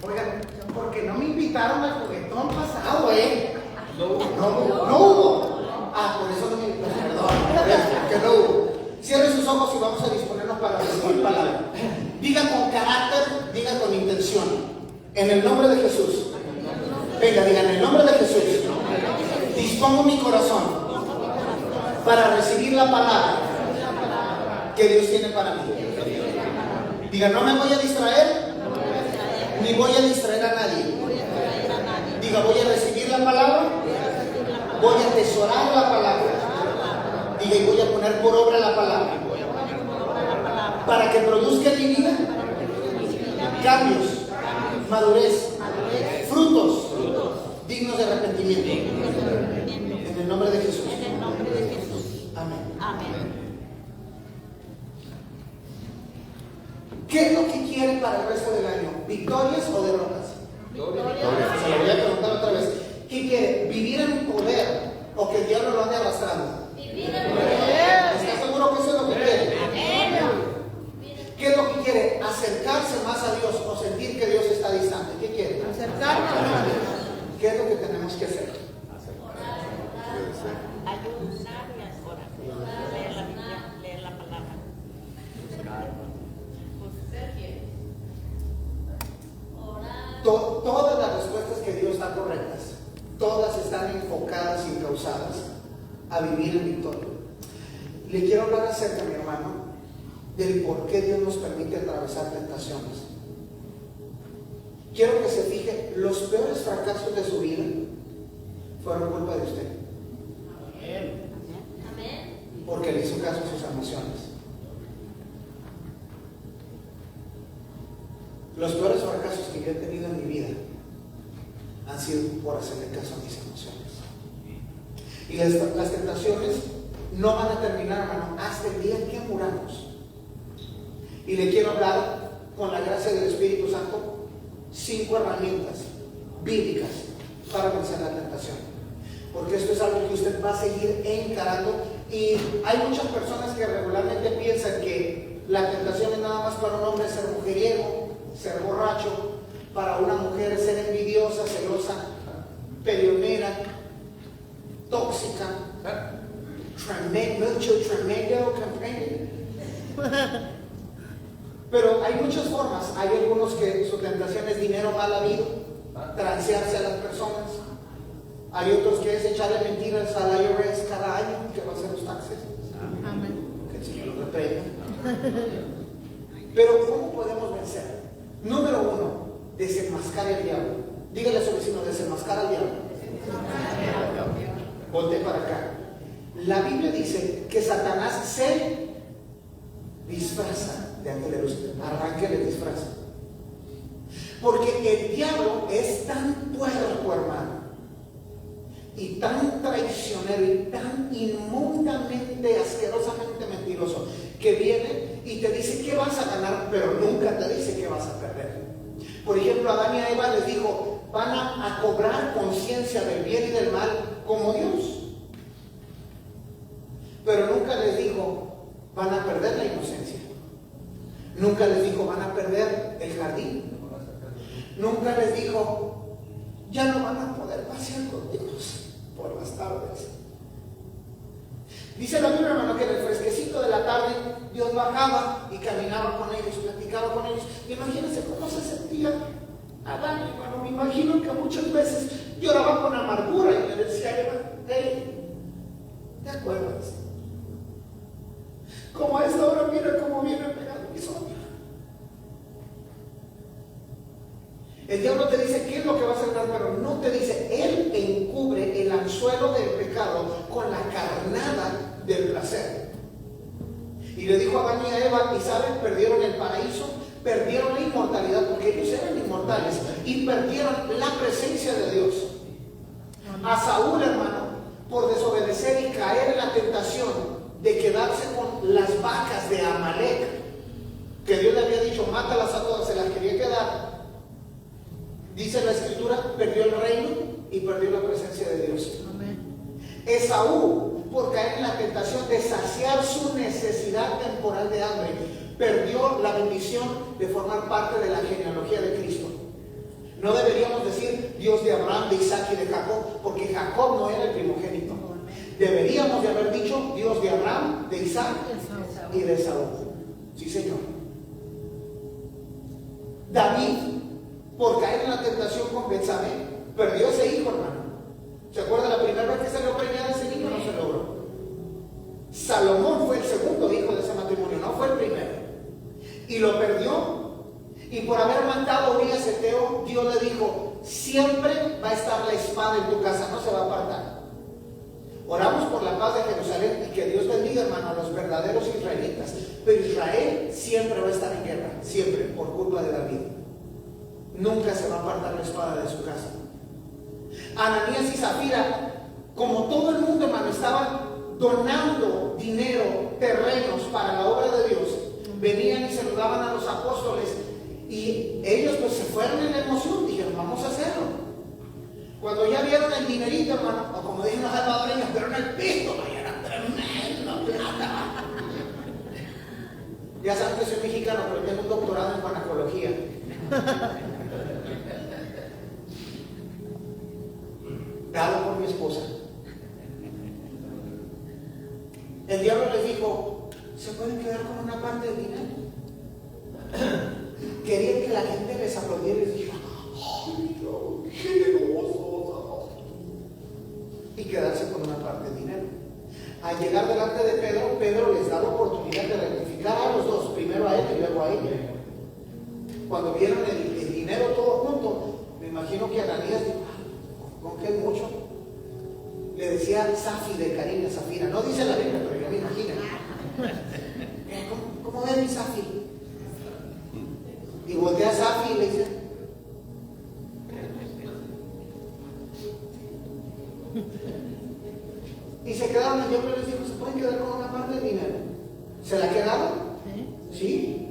Oigan, porque no me invitaron al juguetón pasado, No hubo. Por eso no me invitaron, perdón, que no hubo. Cierre sus ojos y vamos a disponernos para recibir palabra. Diga con carácter, diga con intención. En el nombre de Jesús. Venga, diga en el nombre de Jesús. Dispongo mi corazón para recibir la palabra que Dios tiene para mí. Diga, no me voy a distraer, ni voy a distraer a nadie. Diga, voy a recibir la palabra, voy a atesorar la palabra. Diga, y voy a poner por obra la palabra para que produzca en mi vida cambios, madurez, frutos dignos de arrepentimiento. En el nombre de Jesús. Amén. ¿Qué es lo que quieren para el resto del año? ¿Victorias o derrotas? Se lo voy a preguntar otra vez. ¿Qué quiere? ¿Vivir en poder o que el diablo lo ande arrastrando? ¿Está seguro que eso es lo que quiere? ¿Qué es lo que quiere? ¿Acercarse más a Dios o sentir que Dios está distante? ¿Qué quiere? Acercarnos. ¿Qué es lo que tenemos que hacer? Ayunar y orar. Leer la Biblia, leer la palabra. Todas las respuestas que Dios da correctas, todas están enfocadas y causadas a vivir en victoria. Le quiero hablar acerca, mi hermano, del por qué Dios nos permite atravesar tentaciones. Quiero que se fije, los peores fracasos de su vida fueron culpa de usted. Porque le hizo caso a sus emociones. Los peores fracasos que yo he tenido en mi vida han sido por hacerle caso a mis emociones. Y las tentaciones no van a terminar, hermano, hasta el día en que muramos. Y le quiero hablar, con la gracia del Espíritu Santo, 5 herramientas bíblicas para vencer la tentación. Porque esto es algo que usted va a seguir encarando. Y hay muchas personas que regularmente piensan que la tentación es nada más para un hombre ser mujeriego, ser borracho, para una mujer ser envidiosa, celosa, peleonera, tóxica, tremendo, pero hay muchas formas. Hay algunos que su tentación es dinero mal habido, transearse a las personas. Hay otros que es echarle mentiras al IRS cada año que va a hacer los taxes. Que el Señor lo reprenda. Pero ¿cómo podemos vencer? Número 1, desenmascar al diablo. Dígale a su vecino, desenmascar al diablo. Volte para acá. La Biblia dice que Satanás se disfraza de ángel de luz. Arranque el disfraz. Porque el diablo es tan puerco, hermano, y tan traicionero y tan inmundamente, asquerosamente mentiroso, que viene y te dice que vas a ganar, pero nunca te dice que vas a perder. Por ejemplo, Adán y Eva les dijo, van a cobrar conciencia del bien y del mal como Dios. Pero nunca les dijo, van a perder la inocencia. Nunca les dijo, van a perder el jardín. Nunca les dijo, ya no van a poder pasear con Dios por las tardes. Dice la Biblia, hermano, que en el fresquecito de la tarde Dios bajaba y caminaba con ellos, platicaba con ellos. Imagínense cómo se sentía Adán, hermano. Me imagino que muchas veces lloraba con amargura y le decía a Eva, hey, ¿te acuerdas? Como a esta hora, mira cómo viene pegando mi sombra. El diablo te dice qué es lo que vas a hacer, pero no te dice. Él encubre el anzuelo del pecado con la carnada del placer. Y le dijo a Adán y a Eva, y saben, perdieron el paraíso, perdieron la inmortalidad, porque ellos eran inmortales, y perdieron la presencia de Dios. A Saúl, hermano, por desobedecer y caer en la tentación de quedarse con las vacas de Amalek, que Dios le había dicho, mátalas a todas, se las quería quedar. Dice la Escritura, perdió el reino y perdió la presencia de Dios. Amén. Esaú, por caer en la tentación de saciar su necesidad temporal de hambre, perdió la bendición de formar parte de la genealogía de Cristo. No deberíamos decir Dios de Abraham, de Isaac y de Jacob, porque Jacob no era el primogénito. Deberíamos de haber dicho Dios de Abraham, de Isaac y de Esaú. Sí, Señor. David, por caer en la tentación con Betsabé, perdió ese hijo, hermano. ¿Se acuerda la primera vez que se le preñada ese niño? No se logró. Salomón fue el segundo hijo de ese matrimonio, no fue el primero. Y lo perdió. Y por haber matado a Urías Eteo, Dios le dijo: siempre va a estar la espada en tu casa, no se va a apartar. Oramos por la paz de Jerusalén y que Dios bendiga, hermano, a los verdaderos israelitas. Pero Israel siempre va a estar en guerra, siempre, por culpa de David. Nunca se va a apartar la espada de su casa. Ananías y Zafira, como todo el mundo, hermano, estaban donando dinero, terrenos para la obra de Dios. Venían y saludaban a los apóstoles y ellos pues se fueron en la emoción, dijeron: vamos a hacerlo. Cuando ya vieron el dinerito, hermano, o como dicen los salvadoreños, vieron el pisto, era tremendo plata. Ya saben que soy mexicano, pero tengo un doctorado en farmacología. Dado por mi esposa. El diablo les dijo: ¿se pueden quedar con una parte del dinero? Querían que la gente les aplaudiera y les dijera: ¡ay, Dios, generoso! Y quedarse con una parte del dinero. Al llegar delante de Pedro, Pedro les da la oportunidad de rectificar a los dos, primero a él y luego a ella. Cuando vieron el dinero todo junto, me imagino que Ananías dijo: ¿con qué mucho? Le decía Safi de cariño a Zafira. No dice la Biblia, pero yo me imagino. ¿Cómo ves mi Safi? Y voltea a Safi y le dice: y se quedaron. El diablo les dijo: ¿se pueden quedar con una parte del dinero? ¿Se la quedaron? Sí.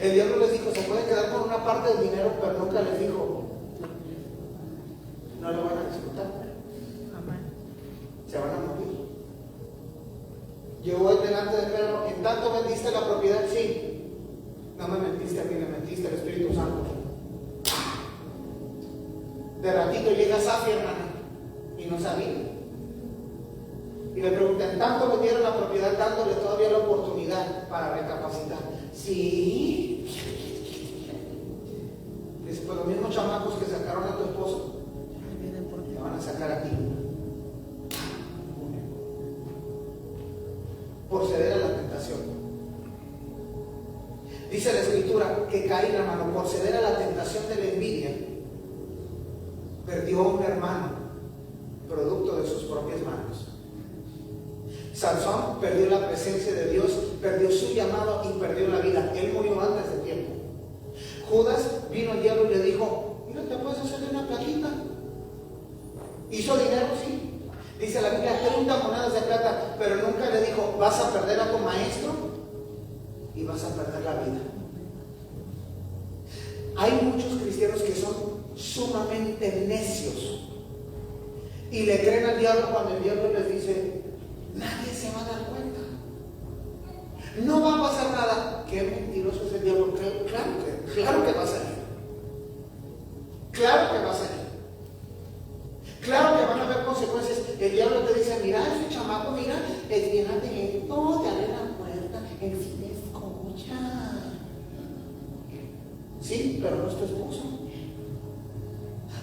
El diablo les dijo: se pueden quedar con una parte del dinero, pero nunca les dijo: no lo van a disfrutar. Se van a morir. Llegó él delante de Pedro: ¿en tanto vendiste la propiedad? Sí. No me mentiste a mí, me mentiste al Espíritu Santo. De ratito llega Safi, hermana, y no sabía. Y le pregunté: ¿en tanto vendieron la propiedad, dándole todavía la oportunidad para recapacitar? Sí. Dice: pues los mismos chamacos que sacaron a tu esposo te van a sacar a ti. Por ceder a la tentación. Dice la Escritura que Caín, hermano, por ceder a la tentación de la envidia, perdió a un hermano, producto de sus propias manos. Sansón perdió la presencia de Dios, perdió su llamado y perdió la vida. Él murió antes de tiempo. Judas vino al diablo y le dijo: mira, te puedes hacer una platita. ¿Hizo dinero? Sí. Dice la Biblia: 30 monedas de plata, pero nunca le dijo: vas a perder a tu maestro y vas a perder la vida. Hay muchos cristianos que son sumamente necios y le creen al diablo cuando el diablo les dice: nadie se va a dar cuenta, no va a pasar nada. Qué mentiroso es el diablo. Claro que va a salir. Claro que va a salir. Claro que van a haber consecuencias. El diablo te dice: mira, ese chamaco, mira, es bien atento, te abre la puerta, él sí te escucha. Sí, pero no es tu esposo.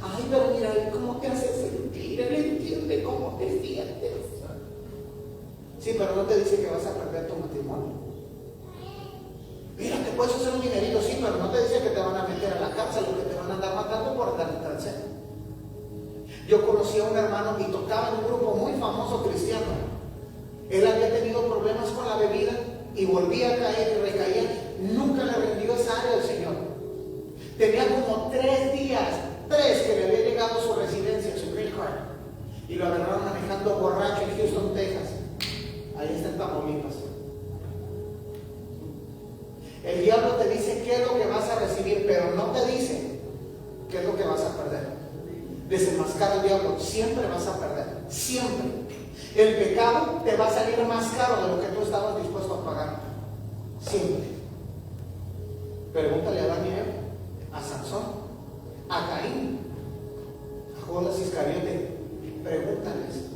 Ay, pero mira, ¿cómo te hace sentir? Él entiende cómo te sientes. Sí, pero no te dice que vas a perder tu matrimonio. Mira, te puedes hacer un dinerito, sí, pero no te dice que te van a meter a la cárcel o que te van a andar matando por andar en trance. Yo conocí a un hermano y tocaba en un grupo muy famoso cristiano. Él había tenido problemas con la bebida y volvía a caer y recaía. Nunca le rendió esa área al Señor. Tenía como 3 días, que le había llegado su residencia, su green card, y lo agarraron manejando borracho en Houston, Texas. Ahí está en Tamaulipas. El diablo te dice qué es lo que vas a recibir, pero no te dice qué es lo que vas a perder. Desenmascara al diablo: siempre vas a perder, siempre. El pecado te va a salir más caro de lo que tú estabas dispuesto a pagar, siempre. Pregúntale a Adán y Eva, a Sansón, a Caín. Judas Iscariote, pregúntales,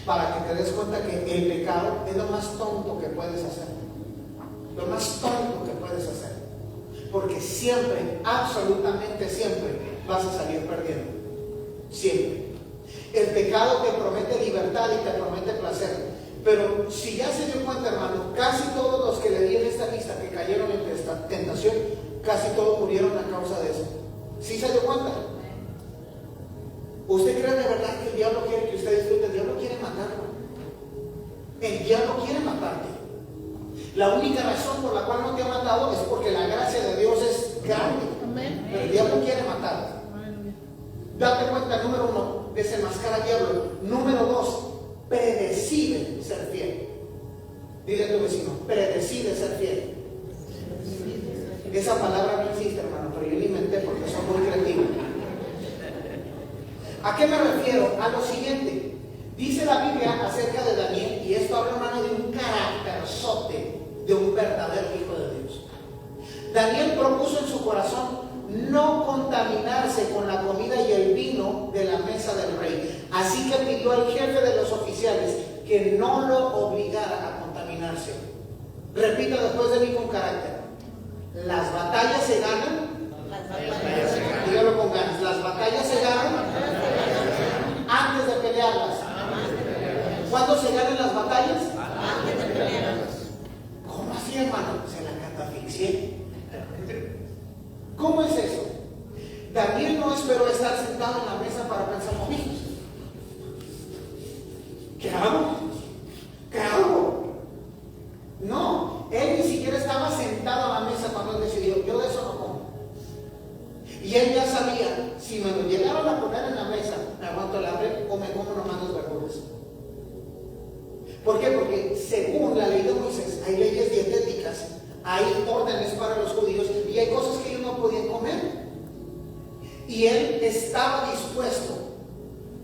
para que te des cuenta que el pecado es lo más tonto que puedes hacer. Lo más tonto que puedes hacer. Porque siempre, absolutamente siempre, vas a salir perdiendo. Siempre. El pecado te promete libertad y te promete placer. Pero si ya se dio cuenta, hermano, casi todos los que le di en esta lista que cayeron en esta tentación, casi todos murieron a causa de eso. ¿Sí se dio cuenta? ¿Usted cree de verdad que el diablo quiere que usted disfrute? El diablo quiere matarlo. El diablo quiere matarte. La única razón por la cual no te ha matado es porque la gracia de Dios es grande. Pero el diablo quiere matarte. Date cuenta, número 1, desenmascara al diablo. Número 2, predecide ser fiel. Dile a tu vecino, predecide ser fiel. Esa palabra no existe, hermano, pero yo la inventé porque soy muy creativo. ¿A qué me refiero? A lo siguiente. Dice la Biblia acerca de Daniel, y esto habla, hermano, de un carácterzote, de un verdadero hijo de Dios. Daniel propuso en su corazón no contaminarse con la comida y el vino de la mesa del rey. Así que pidió al jefe de los oficiales que no lo obligara a contaminarse. Repita después de mí con carácter. Las batallas se ganan. Dígalo con ganas. Las batallas se ganan antes de pelearlas. ¿Cuándo se ganan las batallas? Antes de pelearlas. ¿Cómo así, hermano? Se la catafixié. ¿Cómo es eso? Daniel no esperó estar sentado en la mesa para pensar, ¿qué hago? ¿Qué hago? No, él ni siquiera estaba sentado a la mesa cuando él decidió, yo de eso no como. Y él ya sabía, si me lo llegaron a poner en la mesa, me aguanto el hambre o me como nomás las verduras. ¿Por qué? Porque según la ley de Moisés, hay leyes dietéticas, hay órdenes para los judíos y hay cosas que ellos no podían comer. Y él estaba dispuesto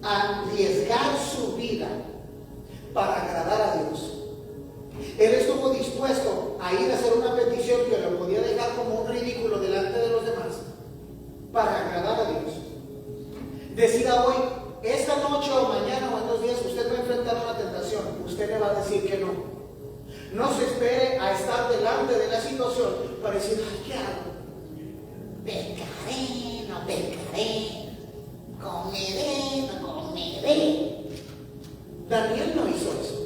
a arriesgar su vida para agradar a Dios. Él estuvo dispuesto a ir a hacer una petición que lo podía dejar como un ridículo delante de los demás para agradar a Dios. Decida hoy, esta noche o mañana o en 2 días, usted va a enfrentar una tentación. Usted le va a decir que no. No se espere a estar delante de la situación para decir, ¿qué hago? Pecaré, no pecaré, comeré, no comeré. Daniel no hizo eso.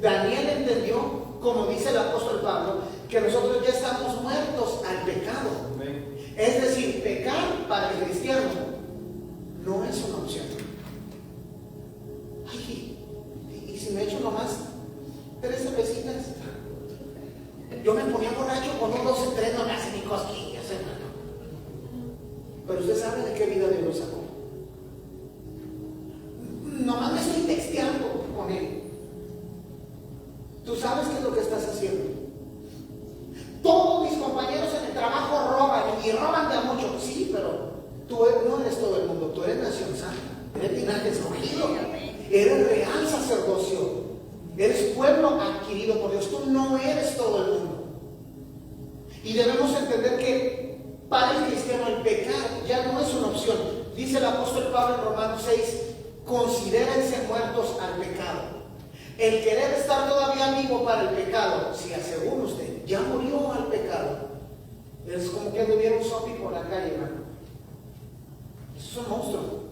Daniel entendió, como dice el apóstol Pablo, que nosotros ya estamos muertos al pecado. Es decir, pecar para el cristiano no es una opción. Ay, y si me echo nomás 3 cervecitas, yo me ponía borracho con un 12-3, no me hace ni cosquillas, hermano. Pero usted sabe de qué vida Dios lo sacó. Nomás me estoy texteando con él. Tú sabes qué es lo que estás haciendo. Todos mis compañeros en el trabajo roban y roban de mucho. Sí, pero tú no eres todo el mundo, tú eres nación santa, eres linaje escogido, eres real sacerdocio. Eres pueblo adquirido por Dios. Tú no eres todo el mundo. Y debemos entender que para el cristiano el pecar ya no es una opción. Dice el apóstol Pablo en Romanos 6, considérense muertos al pecado. El querer estar todavía vivo para el pecado, si según usted ya murió al pecado, es como que anduviera un zombie por la calle, hermano. Eso es un monstruo.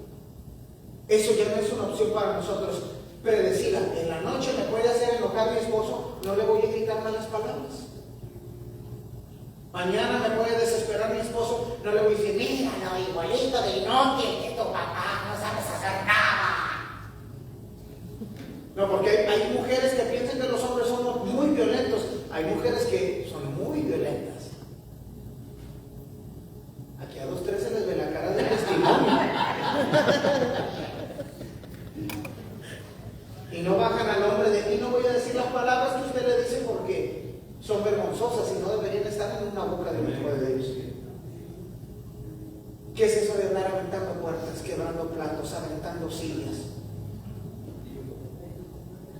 Eso ya no es una opción para nosotros. Predecida, en la noche me puede hacer enojar a mi esposo, no le voy a gritar malas palabras. Mañana me puede desesperar mi esposo, no le voy a decir, mira, no, igualito de inútil que tu papá, no sabes hacer nada. No, porque hay mujeres que piensan que los hombres somos muy violentos, hay mujeres que son muy violentas. Aquí a 2, 3 se les ve la cara de testimonio. Y no bajan al hombre de mí, no voy a decir las palabras que usted le dice porque son vergonzosas y no deberían estar en una boca de un hijo de Dios. ¿Qué es eso de andar aventando puertas, quebrando platos, aventando sillas?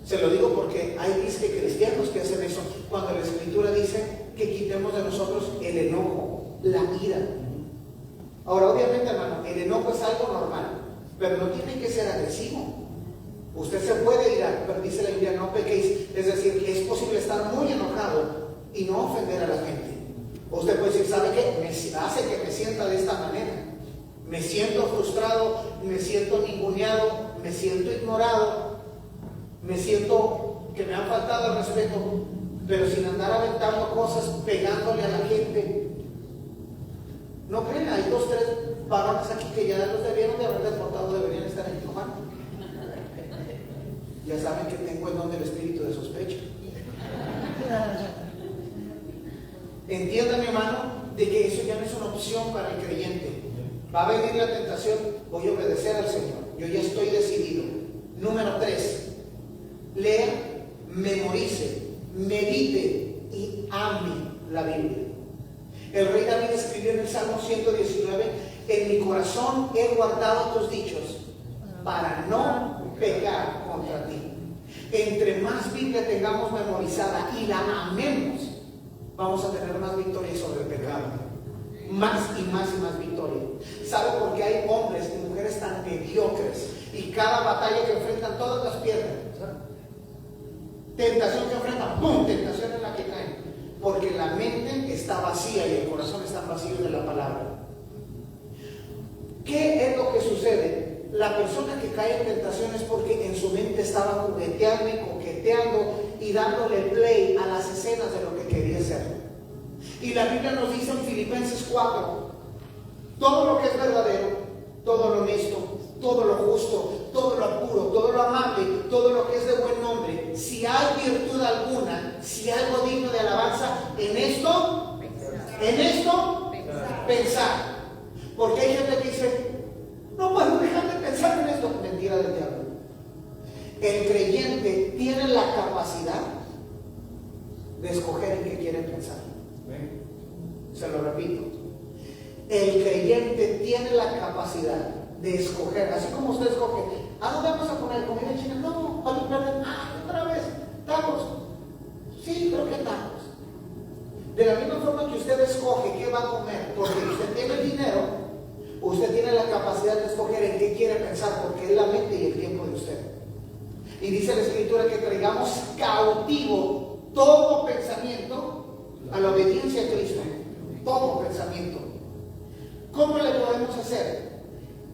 Se lo digo porque hay cristianos que hacen eso cuando la Escritura dice que quitemos de nosotros el enojo, la ira. Ahora, obviamente, hermano, el enojo es algo normal. pero no tiene que ser agresivo. Usted se puede irar, pero dice la Biblia, no pequéis. Es decir, es posible estar muy enojado y no ofender a la gente. Usted puede decir, ¿sabe qué? Me hace que me sienta de esta manera. Me siento frustrado, me siento ninguneado, me siento ignorado, me siento que me han faltado el respeto, pero sin andar aventando cosas, pegándole a la gente. No creen, hay 2, 3 varones aquí que ya los debieron de haber deportado, deberían estar en Tijuana. Ya saben que tengo el don del espíritu de sospecha. Entienda, mi hermano, de que eso ya no es una opción para el creyente. Va a venir la tentación, voy a obedecer al Señor. Yo ya estoy decidido. Número 3, lea, memorice, medite y ame la Biblia. El rey David escribió en el Salmo 119, en mi corazón he guardado tus dichos para no pecar contra ti. Entre más Biblia tengamos memorizada y la amemos, vamos a tener más victoria sobre el pecado. Más y más y más victoria. ¿Sabe por qué hay hombres y mujeres tan mediocres y cada batalla que enfrentan todas las pierden? Tentación que enfrentan, ¡pum!, tentación en la que caen. Porque la mente está vacía y el corazón está vacío de la palabra. ¿Qué es lo que sucede? La persona que cae en tentación es porque en su mente estaba jugueteando y coqueteando y dándole play a las escenas de lo que quería hacer. Y la Biblia nos dice en Filipenses 4, todo lo que es verdadero, todo lo honesto, todo lo justo, todo lo puro, todo lo amable, todo lo que es de buen nombre, si hay virtud alguna, si hay algo digno de alabanza, en esto, pensar. Porque hay gente que dice, no puedo dejar de pensar en esto. Mentira del diablo. El creyente tiene la capacidad de escoger en qué quiere pensar. Se lo repito. El creyente tiene la capacidad de escoger, así como usted escoge, ¿a dónde vamos a poner comida china? No, otra vez, tacos. Sí, creo que tacos. De la misma forma que usted escoge qué va a comer, porque usted tiene el dinero, usted tiene la capacidad de escoger en qué quiere pensar, porque es la mente y el tiempo de usted. Y dice la Escritura que traigamos cautivo todo pensamiento a la obediencia a Cristo. Todo pensamiento. ¿Cómo le podemos hacer?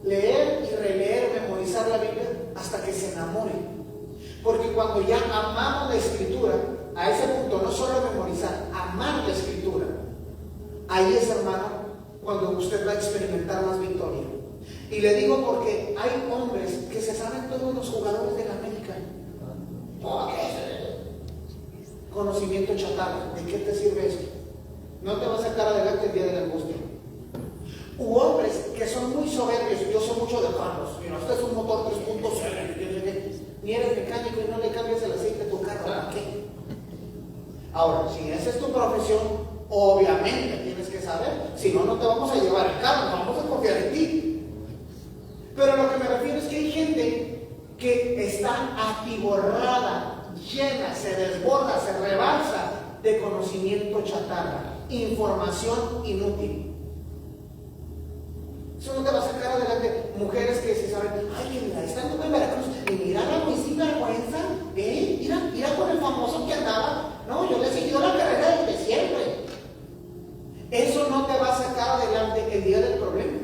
Leer y releer, memorizar la Biblia hasta que se enamore. Porque cuando ya amamos la Escritura, a ese punto, no solo memorizar, amar la Escritura, ahí es, hermano, cuando usted va a experimentar más victoria. Y le digo porque hay hombres que se saben todos los jugadores de la América. Conocimiento chatarra. ¿De qué te sirve eso? No te va a sacar adelante el día de la angustia. U hombres que son muy soberbios. Yo sé mucho de carros. Mira, este es un motor 3.0. Ni eres mecánico y no le cambias el aceite a tu carro. ¿Para qué? Ahora, si esa es tu profesión, obviamente tienes que saber. Si no, no te vamos a llevar el carro. No vamos a confiar en ti. Pero lo que me refiero es que hay gente que está atiborrada, llena, se desborda, se rebalsa de conocimiento chatarra, información inútil. Eso no te va a sacar adelante. Mujeres que se saben, ay, que mira, están en Veracruz, y mira la Luisita vergüenza, mira con el famoso que andaba. No, yo le he seguido la carrera desde siempre. Eso no te va a sacar adelante el día del problema.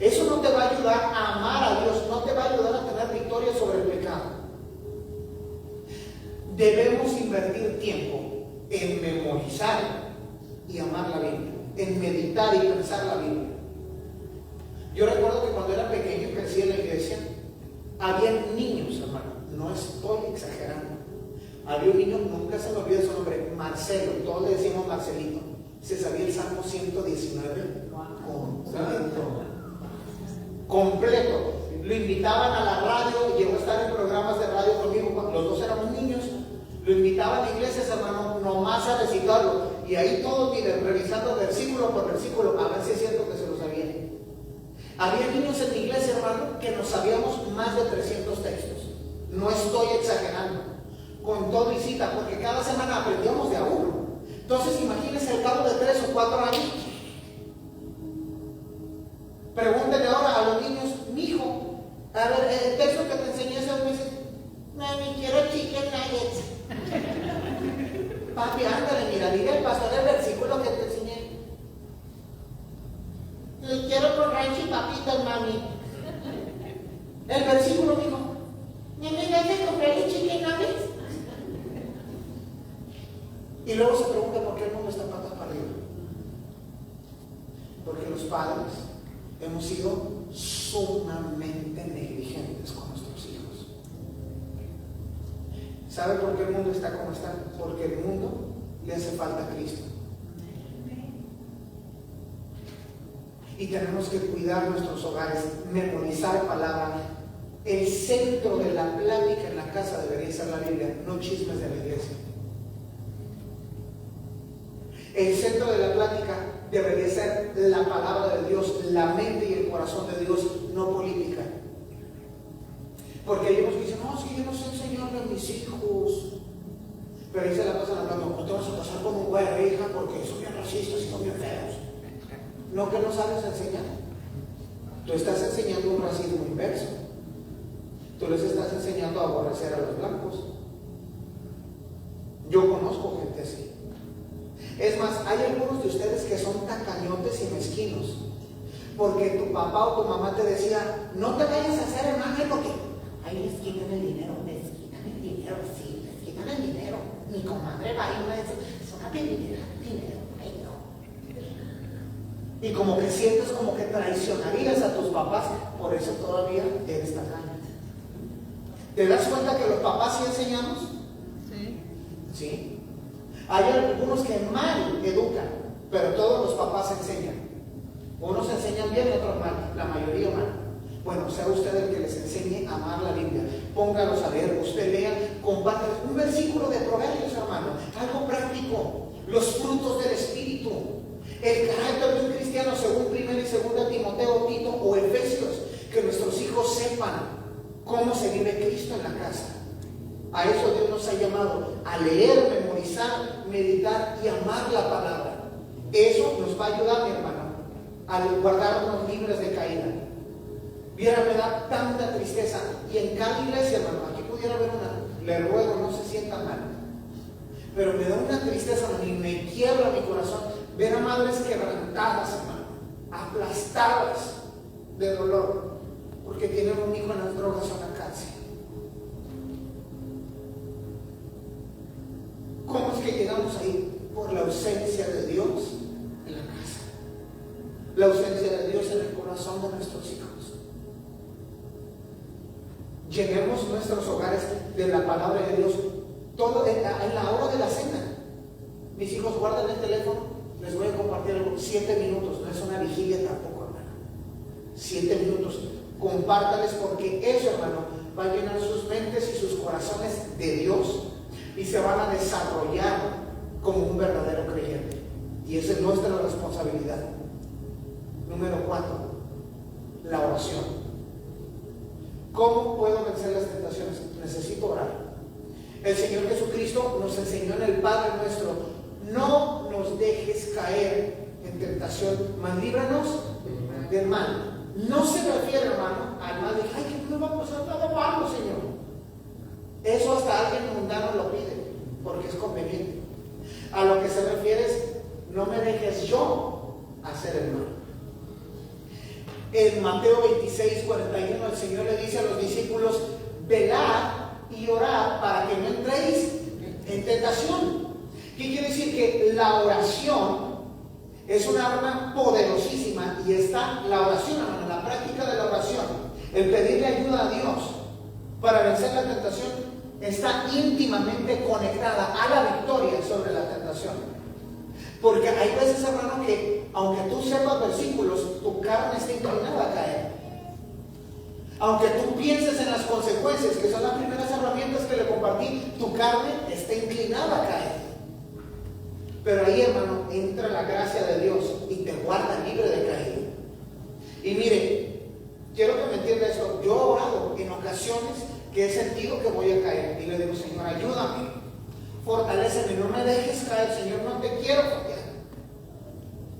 Eso no te va a ayudar a amar a Dios, no te va a ayudar a tener victoria sobre el pecado. Debemos invertir tiempo en memorizar y amar la Biblia, en meditar y pensar la Biblia. Yo recuerdo que cuando era pequeño, crecí en la iglesia, había niños, hermano, no estoy exagerando. Había un niño, nunca se me olvida su nombre, Marcelo, todos le decíamos Marcelito. Se sabía el Salmo 119 completo. Lo invitaban a la radio, llegó a estar en programas de radio conmigo cuando los dos éramos niños. Lo invitaban a iglesias, hermano, nomás a recitarlo. Y ahí todos, miren, revisando versículo por versículo, a ver si es cierto que se lo sabían. Había niños en mi iglesia, hermano, que nos sabíamos más de 300 textos. No estoy exagerando. Con todo y cita, porque cada semana aprendíamos de a uno. Entonces, imagínense al cabo de 3 o 4 años. Pregúntenle ahora a los niños, mijo, A ver, el texto que te enseñé hace 2 meses. Mami, quiero chicken nuggets. Papi, ándale, mira, dile al pastor el versículo que te enseñé. Quiero con ranch y papitas, mami. El versículo dijo, ¿me vas a comprar el chicken nuggets? Y luego se pregunta por qué el mundo está patas para arriba. Porque los padres hemos sido sumamente negligentes con nuestros hijos. ¿Sabe por qué el mundo está como está? Porque el mundo le hace falta a Cristo. Y tenemos que cuidar nuestros hogares, memorizar palabra. El centro de la plática en la casa debería ser la Biblia, no chismes de la iglesia. El centro de la plática debería ser la palabra de Dios, la mente y el corazón de Dios, no política. Porque hay unos que dicen, no, si yo no sé enseñarle a mis hijos. Pero ahí se la pasan hablando, no te vas a casar con un güero, hija, porque son bien racistas y son bien feos. No, que no sabes enseñar. Tú estás enseñando un racismo inverso. Tú les estás enseñando a aborrecer a los blancos. Yo conozco gente así. Es más, hay algunos de ustedes que son tacañotes y mezquinos. Porque tu papá o tu mamá te decía, no te vayas a hacer hermano porque ahí les quitan el dinero, sí, les quitan el dinero. Mi comadre va y me dice, es una pedidera de dinero, ay no. Y como que sientes como que traicionarías a tus papás, por eso todavía eres tacaño. ¿Te das cuenta que los papás sí enseñamos? Sí. ¿Sí? Hay algunos que mal educan, pero todos los papás enseñan. Unos enseñan bien, otros mal, la mayoría mal. Bueno, sea usted el que les enseñe a amar la Biblia. Póngalos a leer, usted lea, compártales un versículo de Proverbios, hermano, algo práctico, los frutos del Espíritu, el carácter de un cristiano según 1 y 2 Timoteo, Tito o Efesios, que nuestros hijos sepan cómo se vive Cristo en la casa. A eso Dios nos ha llamado, a leer, memorizar, meditar y amar la palabra. Eso nos va a ayudar, mi hermano, a guardarnos libres de caída. Viera, me da tanta tristeza. Y en cada iglesia, hermano, aquí pudiera haber una, le ruego, no se sienta mal. Pero me da una tristeza, y me quiebra mi corazón ver a madres quebrantadas, hermano, aplastadas de dolor, porque tienen un hijo en las drogas o en la cárcel. ¿Cómo es que llegamos ahí? Por la ausencia de Dios en la casa, la ausencia de Dios en el corazón de nuestros hijos. Llenemos nuestros hogares de la palabra de Dios, todo en la hora de la cena. Mis hijos guardan el teléfono, les voy a compartir algo, 7 minutos, no es una vigilia tampoco, hermano. 7 minutos, compártales, porque eso, hermano, va a llenar sus mentes y sus corazones de Dios y se van a desarrollar como un verdadero creyente. Y esa es nuestra responsabilidad. Número 4, la oración. ¿Cómo puedo vencer las tentaciones? Necesito orar. El Señor Jesucristo nos enseñó en el Padre Nuestro: no nos dejes caer en tentación, mas líbranos del mal. No se refiere, hermano, al mal de, ay, que no me va a pasar nada malo, Señor. Eso hasta alguien mundano lo pide, porque es conveniente. A lo que se refiere es, no me dejes yo hacer el mal. En Mateo 26, 41, el Señor le dice a los discípulos: velad y orad para que no entréis en tentación. ¿Qué quiere decir? Que la oración es un arma poderosísima, y está la oración, hermano, la práctica de la oración, el pedirle ayuda a Dios para vencer la tentación, está íntimamente conectada a la victoria sobre la tentación. Porque hay veces, hermano, que aunque tú sepas versículos, tu carne está inclinada a caer. Aunque tú pienses en las consecuencias, que son las primeras herramientas que le compartí, tu carne está inclinada a caer. Pero ahí, hermano, entra la gracia de Dios y te guarda libre de caída. Y mire, quiero que me entienda esto. Yo he orado en ocasiones que he sentido que voy a caer, y le digo: Señor, ayúdame, fortaléceme, no me dejes caer, Señor, no te quiero fallar.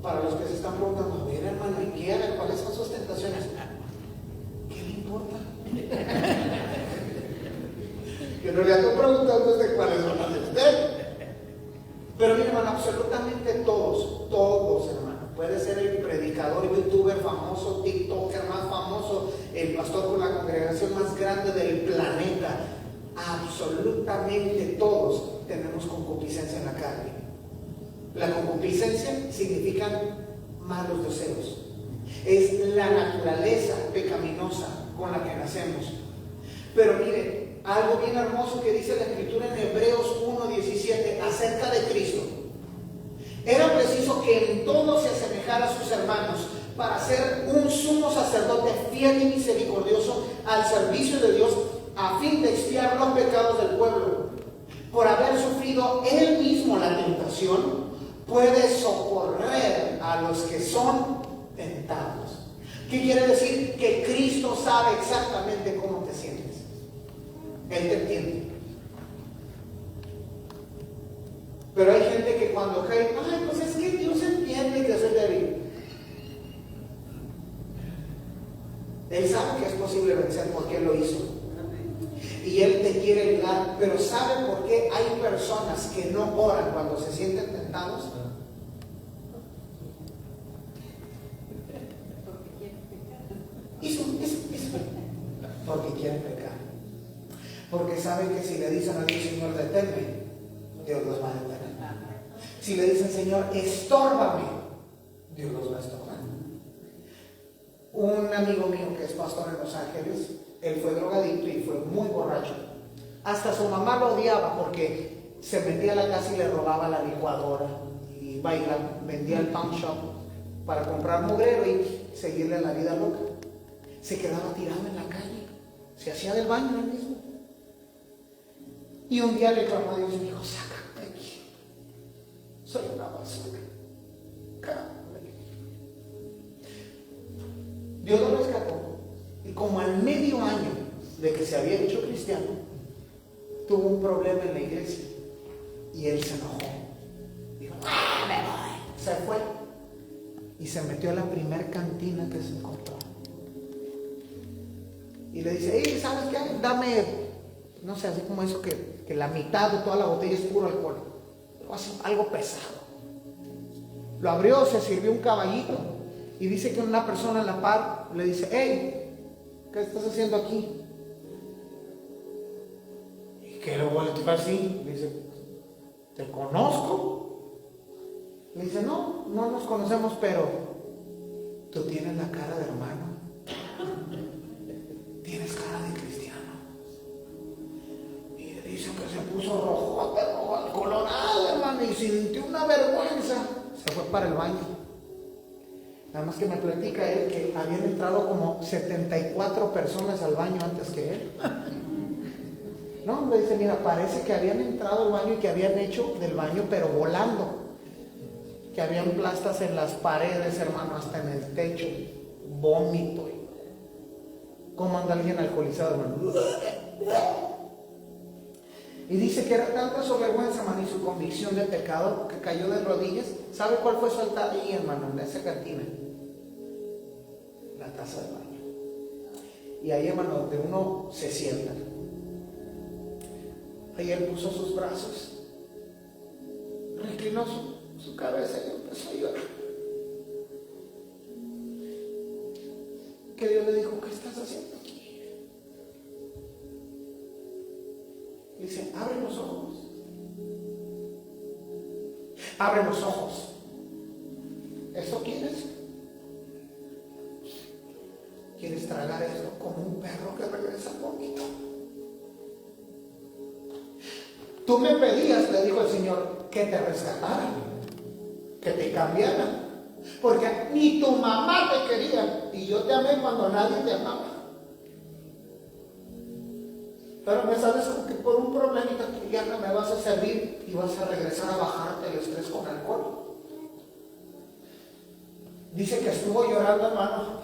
Para los que se están preguntando, mira, hermano, ¿y qué? ¿Cuáles son sus tentaciones? ¿Qué le importa? predicador, youtuber famoso, tiktoker más famoso, el pastor con la congregación más grande del planeta. Absolutamente todos tenemos concupiscencia en la carne. La concupiscencia significa malos deseos. Es la naturaleza pecaminosa con la que nacemos. Pero mire, algo bien hermoso que dice la Escritura en Hebreos 1:17 acerca de Cristo. Era preciso que en todo se asemejara a sus hermanos para ser un sumo sacerdote fiel y misericordioso al servicio de Dios, a fin de expiar los pecados del pueblo. Por haber sufrido él mismo la tentación, puede socorrer a los que son tentados. ¿Qué quiere decir? Que Cristo sabe exactamente cómo te sientes. Él te entiende. Pero hay gente que cuando cae, ay, pues es que Dios entiende que soy débil. Él sabe que es posible vencer porque Él lo hizo. Y Él te quiere ayudar, pero ¿sabe por qué hay personas que no oran cuando se sienten tentados? Porque quieren pecar. Porque saben que si le dicen a Dios, Señor, deténme, Dios los va a detener. Si le dicen, Señor, estórbame, Dios los va a estorbar. Un amigo mío que es pastor en Los Ángeles, él fue drogadicto y fue muy borracho. Hasta su mamá lo odiaba porque se metía a la casa y le robaba la licuadora y vendía el pawn shop para comprar mugrero y seguirle la vida loca. Se quedaba tirado en la calle, se hacía del baño él mismo. Y un día le clamó a Dios y dijo, sácame de aquí, soy una basura. Dios lo rescató y como al medio año de que se había hecho cristiano, tuvo un problema en la iglesia y él se enojó. Dijo, me voy. Se fue y se metió a la primer cantina que se encontró. Y le dice, hey, ¿sabes qué? Dame, no sé, así como eso que la mitad de toda la botella es puro alcohol. Algo pesado. Lo abrió, se sirvió un caballito y dice que una persona en la par le dice, hey, ¿qué estás haciendo aquí? Y que luego le dice así, le dice, ¿te conozco? Le dice, no nos conocemos, pero tú tienes la cara de hermano. Tienes cara de cristiano. Y dice que se puso rojo, colorado, hermano, y sintió una vergüenza. Se fue para el baño. Nada más que me platica él que habían entrado como 74 personas al baño antes que él. No, me dice, mira, parece que habían entrado al baño y que habían hecho del baño, pero volando. Que habían plastas en las paredes, hermano, hasta en el techo. Vómito. ¿Cómo anda alguien alcoholizado, hermano? Y dice que era tanta su vergüenza, hermano, y su convicción de pecado que cayó de rodillas. ¿Sabe cuál fue su altar ahí, hermano? En esa cantina. La taza de baño. Y ahí, hermano, donde uno se sienta. Ahí él puso sus brazos, reclinó su cabeza y empezó a llorar. Que Dios le dijo, ¿qué estás haciendo aquí? Y dice, abre los ojos. Abre los ojos. ¿Esto quieres? ¿Quieres tragar esto como un perro que regresa al vómito? Tú me pedías, le dijo el Señor, que te rescatara, que te cambiara. Porque ni tu mamá te quería y yo te amé cuando nadie te amaba. Pero me sabes que por un problemita que ya no me vas a servir y vas a regresar a bajarte el estrés con alcohol. Dice que estuvo llorando, hermano.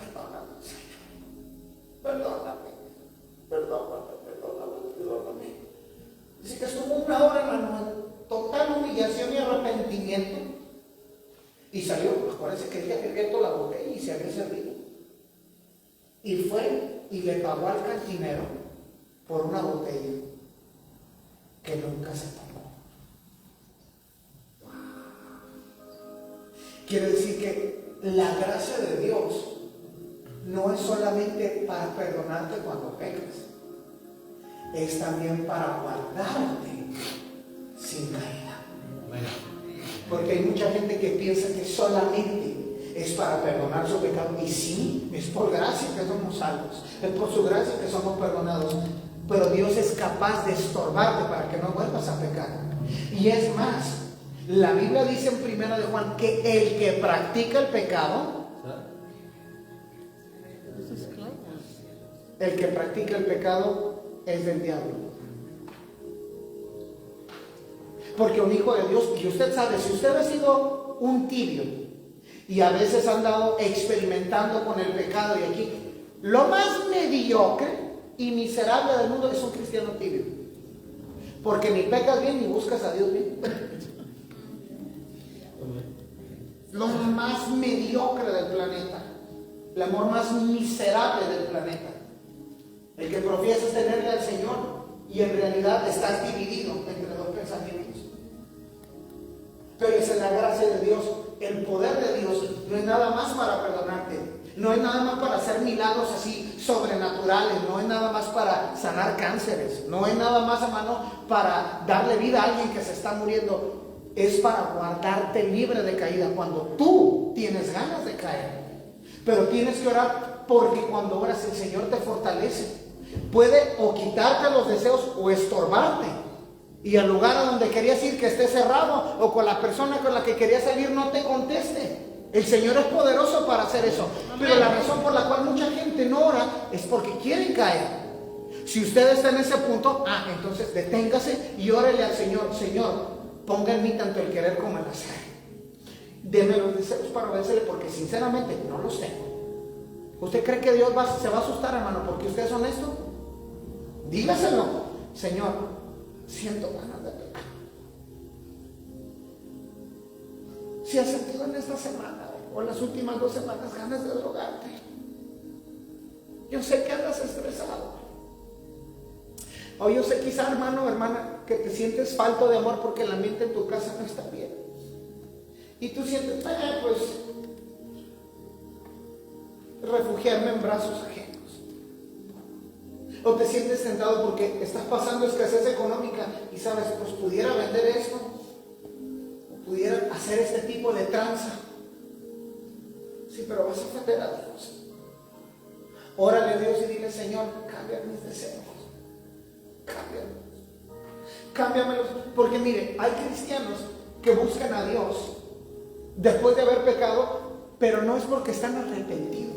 Perdóname. Dice que estuvo una hora, hermano, en total humillación y arrepentimiento. Y salió, acuérdense que ella había abierto la botella y se había servido. Y fue y le pagó al cantinero por una botella que nunca se tomó. Quiere decir que la gracia de Dios no es solamente para perdonarte cuando pecas, es también para guardarte sin caída. Porque hay mucha gente que piensa que solamente es para perdonar su pecado. Y sí, es por gracia que somos salvos, es por su gracia que somos perdonados. Pero Dios es capaz de estorbarte para que no vuelvas a pecar. Y es más, la Biblia dice en 1 de Juan que el que practica el pecado, el que practica el pecado es del diablo. Porque un hijo de Dios, y usted sabe, si usted ha sido un tibio y a veces ha andado experimentando con el pecado, y aquí lo más mediocre y miserable del mundo es un cristiano tibio, porque ni pecas bien ni buscas a Dios bien. Lo más mediocre del planeta, el amor más miserable del planeta, el que profiesas tenerle al Señor y en realidad estás dividido entre dos pensamientos. Pero es en la gracia de Dios, el poder de Dios no es nada más para perdonarte, no es nada más para hacer milagros así sobrenaturales, no es nada más para sanar cánceres, no es nada más, hermano, para darle vida a alguien que se está muriendo, es para guardarte libre de caída cuando tú tienes ganas de caer. Pero tienes que orar, porque cuando oras el Señor te fortalece. Puede o quitarte los deseos o estorbarte, y al lugar a donde querías ir que esté cerrado, o con la persona con la que querías salir no te conteste. El Señor es poderoso para hacer eso. Pero la razón por la cual mucha gente no ora es porque quieren caer. Si usted está en ese punto, entonces deténgase y órele al Señor. Señor, ponga en mí tanto el querer como el hacer. Deme los deseos para obedecerle, porque sinceramente no los tengo. ¿Usted cree que Dios se va a asustar, hermano, porque usted es honesto? Dígaselo. Señor, siento ganas de pecar. Si has sentido en esta semana o en las últimas 2 semanas ganas de drogarte, yo sé que andas estresado, o yo sé quizá, hermano o hermana, que te sientes falto de amor porque el ambiente en tu casa no está bien y tú sientes, pues refugiarme en brazos ajenos. O te sientes tentado porque estás pasando escasez económica y sabes, pues pudiera vender esto, o pudiera hacer este tipo de tranza. Sí, pero vas a ofender a Dios. Órale a Dios y dile, Señor, cambia mis deseos, cámbiamelos. Porque mire, hay cristianos que buscan a Dios después de haber pecado, pero no es porque están arrepentidos.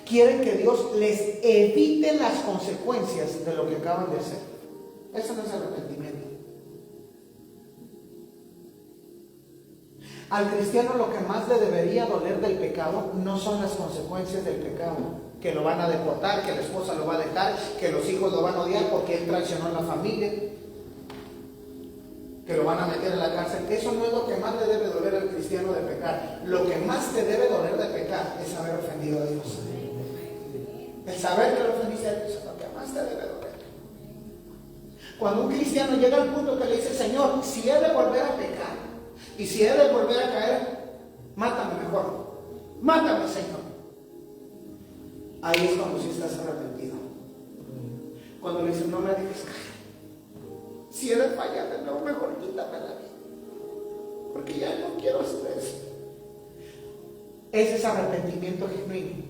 Quieren que Dios les evite las consecuencias de lo que acaban de hacer. Eso no es arrepentimiento. Al cristiano lo que más le debería doler del pecado no son las consecuencias del pecado, que lo van a deportar, que la esposa lo va a dejar, que los hijos lo van a odiar porque él traicionó a la familia, que lo van a meter en la cárcel. Eso no es lo que más le debe doler al cristiano de pecar. Lo que más te debe doler de pecar es haber ofendido a Dios. El saber que lo ofendiste a Dios es lo que más te debe doler. Cuando un cristiano llega al punto que le dice, Señor, si he de volver a pecar y si he de volver a caer, mátame mejor, mátame, Señor. Ahí es cuando sí estás arrepentido. Cuando le dices, no me dejes caer, si he de fallar de nuevo, mejor quítame la vida, porque ya no quiero hacer eso. Ese es arrepentimiento genuino.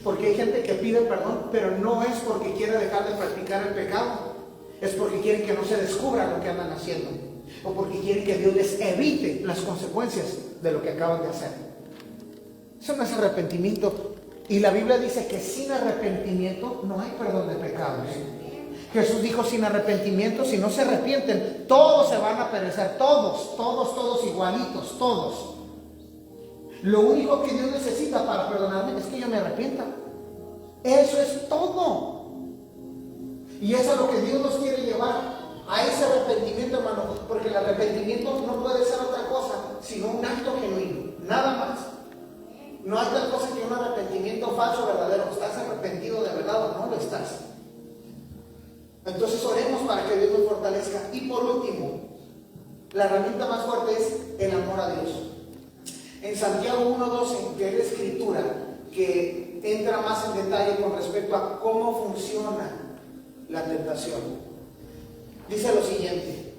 Porque hay gente que pide perdón, pero no es porque quiere dejar de practicar el pecado, es porque quieren que no se descubra lo que andan haciendo, o porque quieren que Dios les evite las consecuencias de lo que acaban de hacer. Eso no es arrepentimiento. Y la Biblia dice que sin arrepentimiento no hay perdón de pecados. Jesús dijo, sin arrepentimiento, si no se arrepienten, todos se van a perecer, todos igualitos, todos. Lo único que Dios necesita para perdonarme es que yo me arrepienta. Eso es todo. Y eso es lo que Dios nos quiere llevar, a ese arrepentimiento, hermano. Porque el arrepentimiento no puede ser otra cosa sino un acto genuino, nada más. No hay tal cosa que un arrepentimiento falso verdadero. ¿Estás arrepentido de verdad o no lo estás? Entonces oremos para que Dios nos fortalezca. Y por último, la herramienta más fuerte es el amor a Dios. En Santiago 1:12, que es la escritura que entra más en detalle con respecto a cómo funciona la tentación, dice lo siguiente: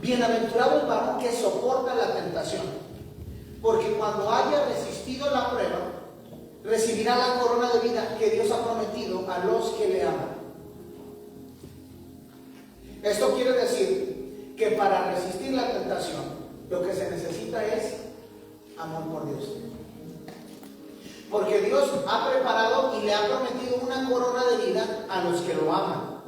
bienaventurado el varón que soporta la tentación, porque cuando haya resistido la prueba, recibirá la corona de vida que Dios ha prometido a los que le aman. Esto quiere decir que para resistir la tentación, lo que se necesita es amor por Dios. Porque Dios ha preparado y le ha prometido una corona de vida a los que lo aman.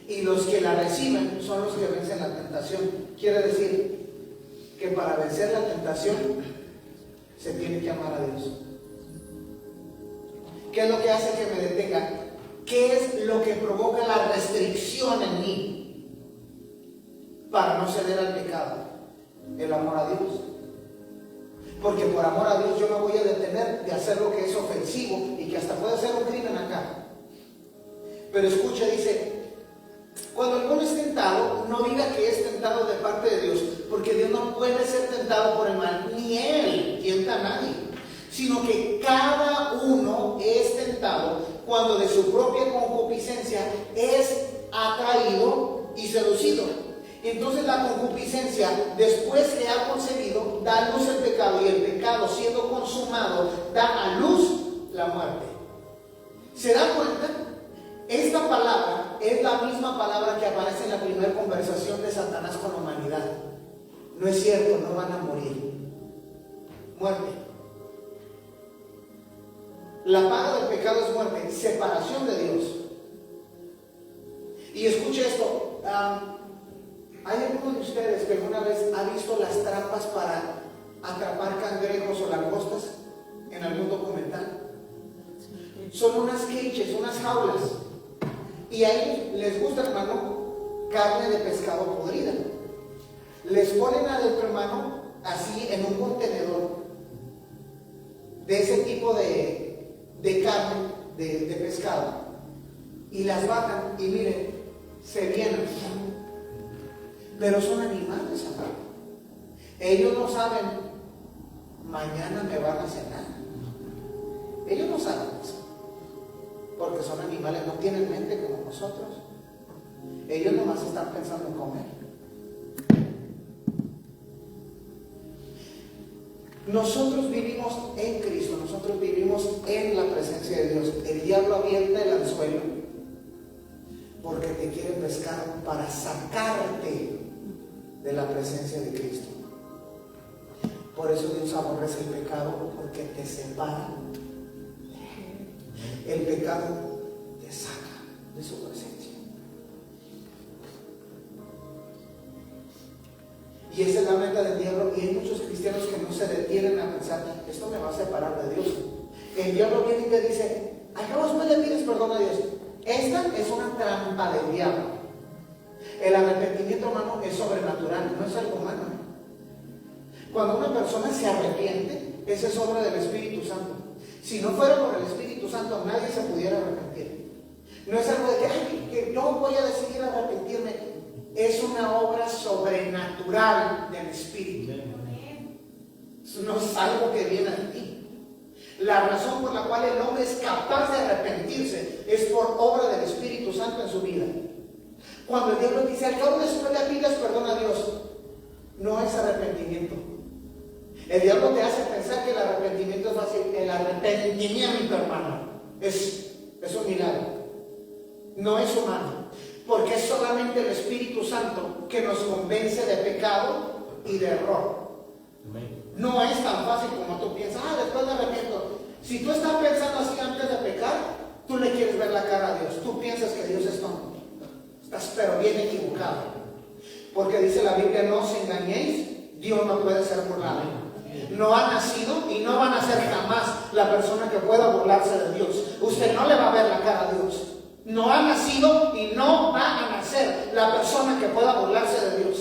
Y los que la reciben son los que vencen la tentación. Quiere decir que para vencer la tentación se tiene que amar a Dios. ¿Qué es lo que hace que me detenga? ¿Qué es lo que provoca la restricción en mí para no ceder al pecado? El amor a Dios. Porque por amor a Dios yo me voy a detener de hacer lo que es ofensivo y que hasta puede ser un crimen acá. Pero escucha, dice: cuando alguno es tentado, no diga que es tentado de parte de Dios, porque Dios no puede ser tentado por el mal, ni Él tienta a nadie, sino que cada uno es tentado cuando de su propia concupiscencia es atraído y seducido. Entonces la concupiscencia, después que ha concebido, da a luz el pecado, y el pecado, siendo consumado, da a luz la muerte. ¿Se da cuenta? Esta palabra es la misma palabra que aparece en la primera conversación de Satanás con la humanidad. No es cierto, no van a morir. Muerte. La paga del pecado es muerte, separación de Dios. Y escuche esto: ¿hay alguno de ustedes que alguna vez ha visto las trampas para atrapar cangrejos o langostas en algún documental? Son unas cages, unas jaulas. Y a ellos les gusta, hermano, carne de pescado podrida. Les ponen adentro, hermano, así en un contenedor de ese tipo de carne de pescado, y las bajan y miren, se vienen. Pero son animales, hermano. Ellos no saben, mañana me van a cenar. Ellos no saben eso, porque son animales, no tienen mente como nosotros. Ellos nomás están pensando en comer. Nosotros vivimos en Cristo, nosotros vivimos en la presencia de Dios. El diablo avienta el anzuelo porque te quiere pescar para sacarte de la presencia de Cristo. Por eso Dios aborrece el pecado, porque te separa. El pecado te saca de su presencia. Y esa es la meta del diablo, y hay muchos cristianos que no se detienen a pensar: esto me va a separar de Dios. El diablo viene y te dice: ¿a qué vos le pides perdón a Dios? Esta es una trampa del diablo. El arrepentimiento, hermano, es sobrenatural, no es algo humano. Cuando una persona se arrepiente, esa es obra del Espíritu Santo. Si no fuera por el Espíritu Santo, nadie se pudiera arrepentir. No es algo de que yo voy a decidir arrepentirme. Es una obra sobrenatural del Espíritu. No es algo que viene de ti. La razón por la cual el hombre es capaz de arrepentirse es por obra del Espíritu Santo en su vida. Cuando el diablo dice: al cabo después le pidas perdón a Dios, no es arrepentimiento. El diablo te hace pensar que el arrepentimiento es fácil. El arrepentimiento, hermano, es un milagro. No es humano, porque es solamente el Espíritu Santo que nos convence de pecado y de error. No es tan fácil como tú piensas: después me arrepiento. Si tú estás pensando así antes de pecar, tú le quieres ver la cara a Dios. Tú piensas que Dios es tonto. Estás pero bien equivocado. Porque dice la Biblia: no os engañéis, Dios no puede ser burlado. No ha nacido y no va a nacer jamás la persona que pueda burlarse de Dios. Usted no le va a ver la cara a Dios. No ha nacido y no va a nacer la persona que pueda burlarse de Dios.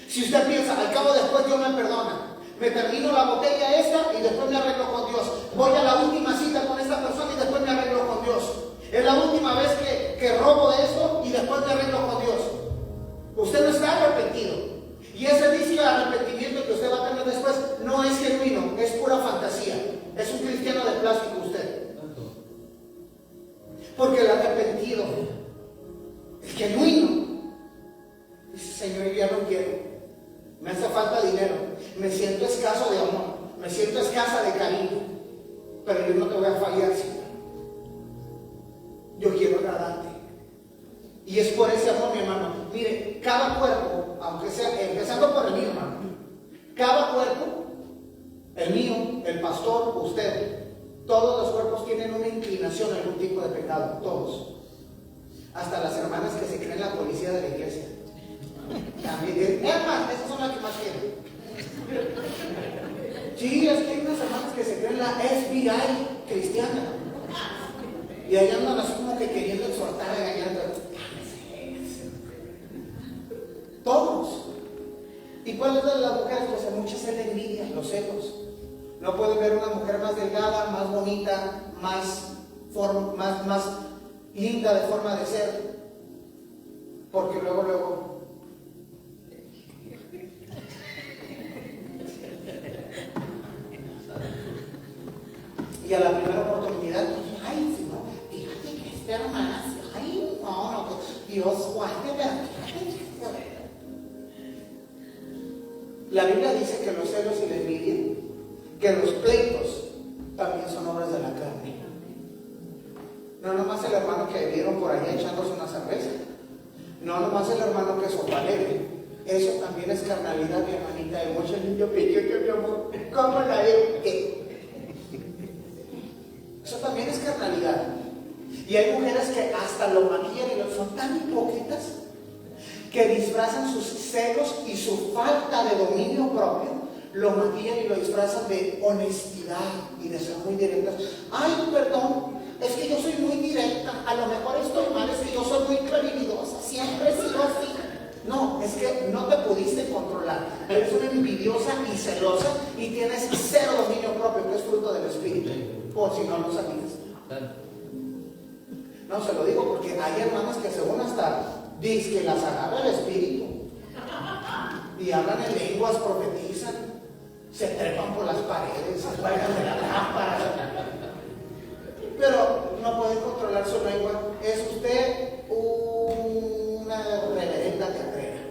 Si usted piensa: al cabo después Dios me perdona, me termino la botella esta y después me arreglo con Dios, voy a la última cita con esta persona y después me arreglo con Dios, es la última vez que robo de esto y después me arreglo con Dios. Usted no está arrepentido. Y ese disco de arrepentimiento que usted va a tener después no pero yo no te voy a fallar, Señor. Yo quiero agradarte. Y es por ese amor, mi hermano. Mire, cada cuerpo, aunque sea, empezando por el mío, hermano, cada cuerpo, el mío, el pastor, usted, todos los cuerpos tienen una inclinación a algún tipo de pecado, todos. Hasta las hermanas que se creen la policía de la iglesia. También, hermanas, esas son las que más quieren. Sí, es que hay unas hermanas que se creen la FBI cristiana. Y ahí andan así como que queriendo exhortar, regañando. Todos. ¿Y cuál es de las mujeres? Pues a muchas es la envidia, los celos. No pueden ver una mujer más delgada, más bonita, más linda de forma de ser. Porque luego. Y a la primera oportunidad, ay, si no, fíjate que esta hermana, ay, no, Dios guarde, la Biblia dice que los celos y la envidia, que los pleitos también son obras de la carne. No nomás el hermano que vieron por allá echándose una cerveza, no nomás el hermano que es alegre, eso también es carnalidad, mi hermanita. Hay mucho niño pequeño, mi amor, ¿cómo la veo? Eso también es carnalidad. Y hay mujeres que hasta lo maquillan y son tan hipócritas que disfrazan sus celos y su falta de dominio propio, lo maquillan y lo disfrazan de honestidad y de ser muy directas. Ay, perdón, es que yo soy muy directa, a lo mejor estoy mal, es que yo soy muy clarividosa, siempre he sido así. No, es que no te pudiste controlar. Eres una envidiosa y celosa y tienes cero dominio propio, que es fruto del Espíritu. Por si no lo sabías. No, se lo digo porque hay hermanas que según hasta dicen que las agarra el Espíritu y hablan en lenguas, profetizan, se trepan por las paredes, se bailan de la lámpara, pero no pueden controlar su lengua. Es usted una reverenda teatrera.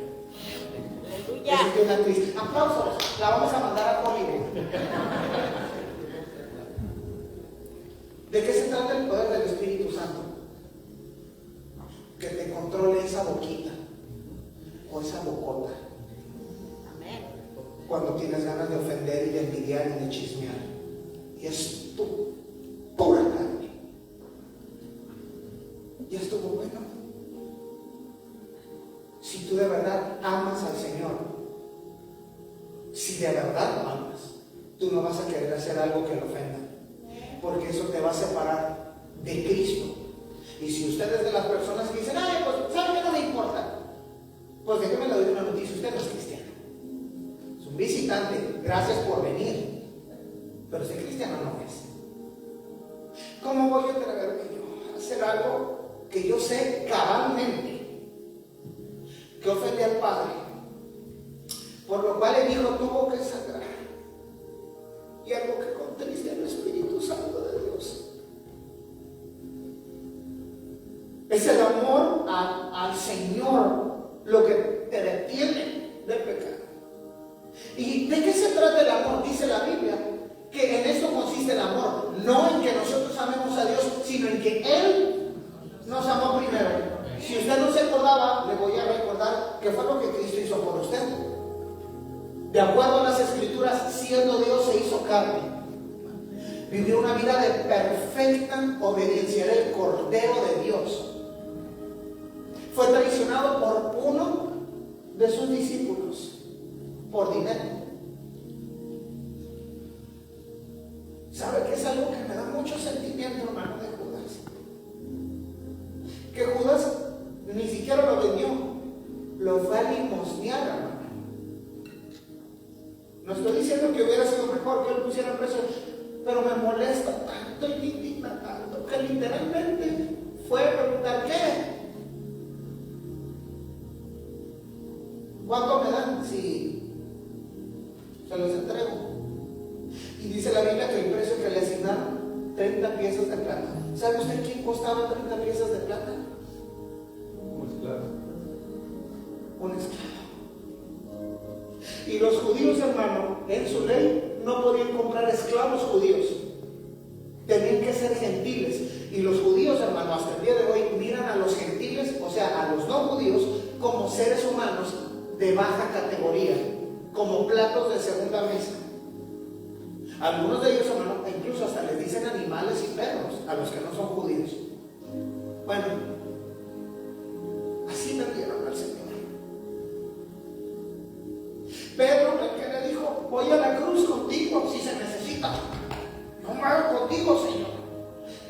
Es usted una actriz. Aplausos, la vamos a mandar a Hollywood. ¿De qué se trata el poder del Espíritu Santo? Que te controle esa boquita o esa bocota. Amén. Cuando Tienes ganas de ofender y de envidiar y de chismear. Y es tu pura carne. Y estuvo bueno. Si tú de verdad amas al Señor, si de verdad lo amas, tú no vas a querer hacer algo que lo ofenda. Porque eso te va a separar de Cristo. Y si usted es de las personas que dicen, ay, pues, ¿sabe qué? No me importa. Pues déjeme le doy una noticia, usted no es cristiano. Es un visitante, gracias por venir. Pero ese cristiano no es. ¿Cómo voy a atreverme yo a hacer algo que yo sé cabalmente que ofende al Padre? Por lo cual el Hijo tuvo que sangrar. Y algo que contriste al Espíritu Santo de Dios. Es el amor al Señor lo que te detiene del pecado. ¿Y de qué se trata el amor? Dice la Biblia que en esto consiste el amor. No en que nosotros amemos a Dios, sino en que Él nos amó primero. Si usted no se acordaba, le voy a recordar que fue lo que Cristo hizo por usted. De acuerdo a las Escrituras, siendo Dios se hizo carne. Vivió una vida de perfecta obediencia. Era el Cordero de Dios. Fue traicionado por uno de sus discípulos por dinero. ¿Sabe que es algo que me da mucho sentimiento, hermano, de Judas? Que Judas ni siquiera lo vendió, lo fue a limosnear, hermano. No estoy diciendo que hubiera sido mejor que él pusiera precio, pero me molesta tanto y me indigna tanto que literalmente fue a preguntar ¿qué? ¿Cuánto me dan? Si se los entrego. Y dice la Biblia que el precio que le asignaron, 30 piezas de plata. ¿Sabe usted quién costaba 30 piezas de plata? Un esclavo. Un esclavo. Y los judíos, hermano, en su ley no podían comprar esclavos judíos. gentiles. Y los judíos, hermano, hasta el día de hoy miran a los gentiles, o sea, a los no judíos, como seres humanos de baja categoría, como platos de segunda mesa. Algunos de ellos, hermano, incluso hasta les dicen animales y perros a los que no son judíos. Bueno, así vendieron al Señor. Pedro, el que le dijo, voy a la cruz contigo si se necesita. No muero contigo, Señor.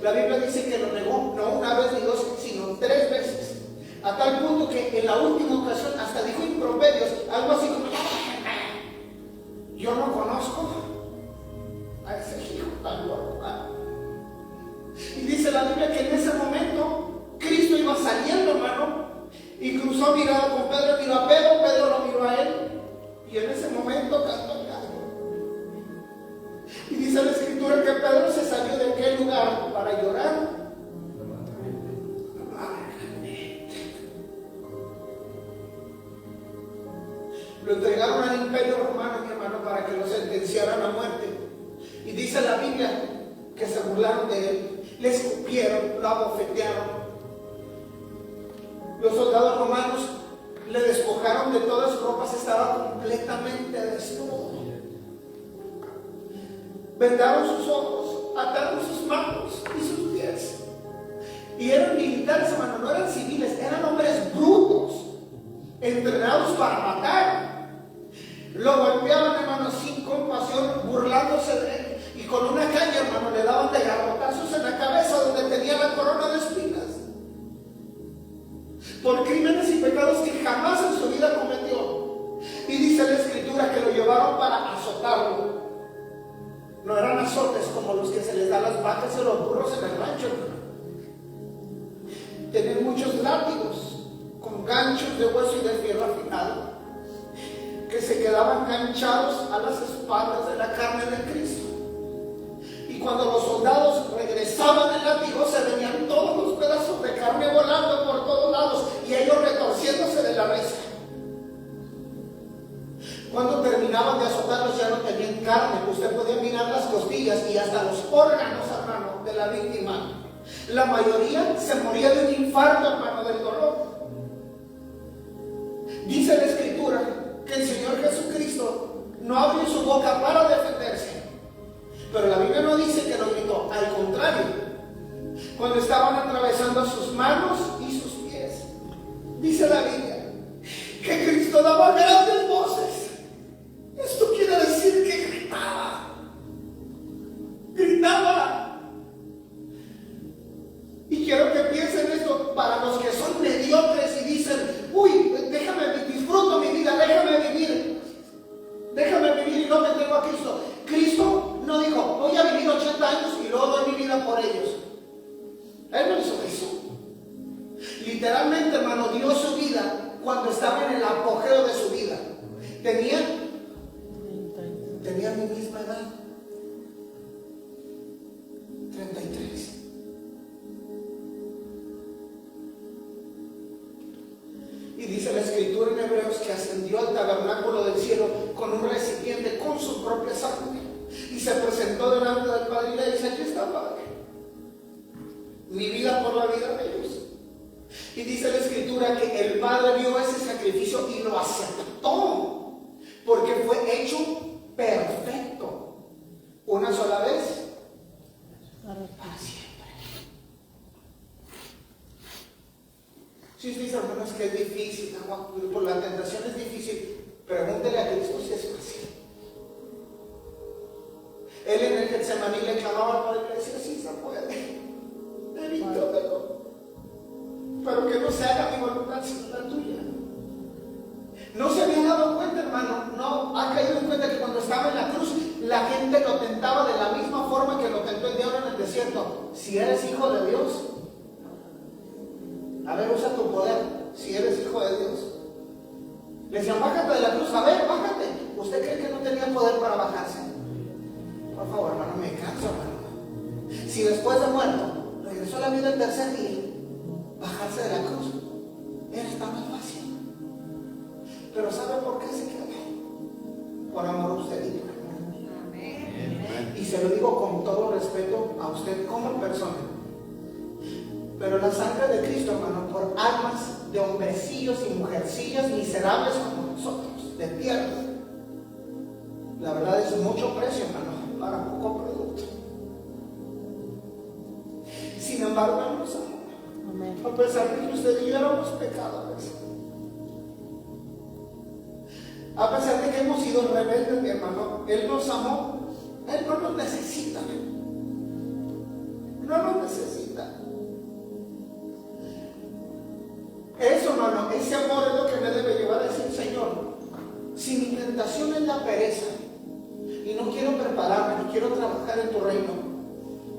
La Biblia dice que lo negó no una vez ni dos, sino 3 veces. A tal punto que en la última ocasión hasta dijo improperios, algo así como, yo no conozco a ese hijo tan loco. Y dice la Biblia que en ese momento Cristo iba saliendo, hermano, y cruzó mirada con Pedro, miró a Pedro, Pedro lo miró a él, y en ese momento cantó el gallo. Y dice la Escritura que Pedro se salió de aquel lugar para llorar. Lo entregaron al imperio romano, mi hermano, para que lo sentenciaran a muerte. Y dice la Biblia que se burlaron de él, le escupieron, lo abofetearon. Los soldados romanos le despojaron de todas sus ropas, estaba completamente desnudo. Vendaron sus ojos, ataron sus manos y sus pies. Y eran militares, hermano, no eran civiles, eran hombres brutos, entrenados para matar. Lo golpeaban, hermano, sin compasión, burlándose de él. Y con una caña, hermano, le daban de garrotazos en la cabeza donde tenía la corona de espinas. Por crímenes y pecados que jamás en su vida cometió. Y dice la Escritura que lo llevaron para azotarlo. No eran azotes como los que se les da a las vacas y los burros en el rancho. Tenían muchos látigos con ganchos de hueso y de fierro afinado que se quedaban ganchados a las espaldas de la carne de Cristo. Y cuando los soldados regresaban el látigo, se venían todos los pedazos de carne volando por todos lados y ellos retorciéndose de la risa. Cuando terminaban de azotarlos ya no tenían carne, usted podía mirar las costillas y hasta los órganos, hermano, de la víctima. La mayoría se moría de un infarto, hermano, del dolor. Dice la Escritura que el Señor Jesucristo no abrió su boca para defenderse, pero la Biblia no dice que lo gritó, al contrario, cuando estaban atravesando sus manos y sus pies, dice la Biblia que Cristo daba grandes voces. Esto quiere decir que gritaba. Y quiero que piensen esto para los que son mediocres y dicen, uy, disfruto mi vida, déjame vivir y no me entrego a Cristo. Cristo no dijo, voy a vivir 80 años y luego doy mi vida por ellos. Él no hizo eso. Literalmente, hermano, dio su vida cuando estaba en el apogeo de su vida. Tenía mi misma edad, 33. Y dice la Escritura en Hebreos que ascendió al tabernáculo del cielo con un recipiente con su propia sangre y se presentó delante del Padre y le dice, aquí está, Padre, mi vida por la vida de ellos. Y dice la Escritura que el Padre vio ese sacrificio y lo aceptó porque fue hecho perfecto, una sola vez para siempre. Si usted dice, hermanos, que es difícil, por la tentación es difícil, pregúntele a Cristo si es fácil. Él en el Getsemaní le clamaba al Padre y le decía, sí se puede, pero que no se haga mi voluntad sino la tuya. No se había dado cuenta, hermano, no ha caído en cuenta que cuando estaba en la cruz la gente lo tentaba de la misma forma que lo tentó el diablo en el desierto. Si eres hijo de Dios, a ver, usa tu poder, si eres hijo de Dios. Le decían, bájate de la cruz, a ver, bájate. ¿Usted cree que no tenía poder para bajarse? Por favor, hermano, me canso, hermano. Si después de muerto regresó a la vida el tercer día, bajarse de la cruz era tan más fácil. Pero ¿sabe por qué se quedó? Por amor a usted y por amor. Y se lo digo con todo respeto a usted como persona. persona. Pero la sangre de Cristo, hermano, por almas de hombrecillos y mujercillas miserables como nosotros, de tierra, la verdad es mucho precio, hermano, para poco producto. Sin embargo, Él nos amó, a pesar de que usted y yo éramos pecadores, a pesar de que hemos sido rebeldes, mi hermano. Él nos amó. Él no nos necesita, no nos necesita. Eso, hermano, ese amor es lo que me debe llevar a decir: Señor, si mi tentación es la pereza y no quiero prepararme, ni quiero trabajar en tu reino,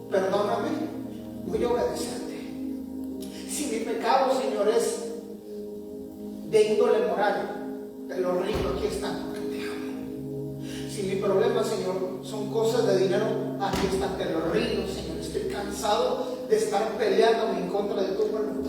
perdóname, voy a obedecerte. Si mi pecado, Señor, es de índole moral, te lo rindo, aquí está, porque te amo. Si mi problema, Señor, son cosas de dinero, aquí está, te lo rindo, Señor. Estoy cansado de estar peleándome en contra de tu voluntad.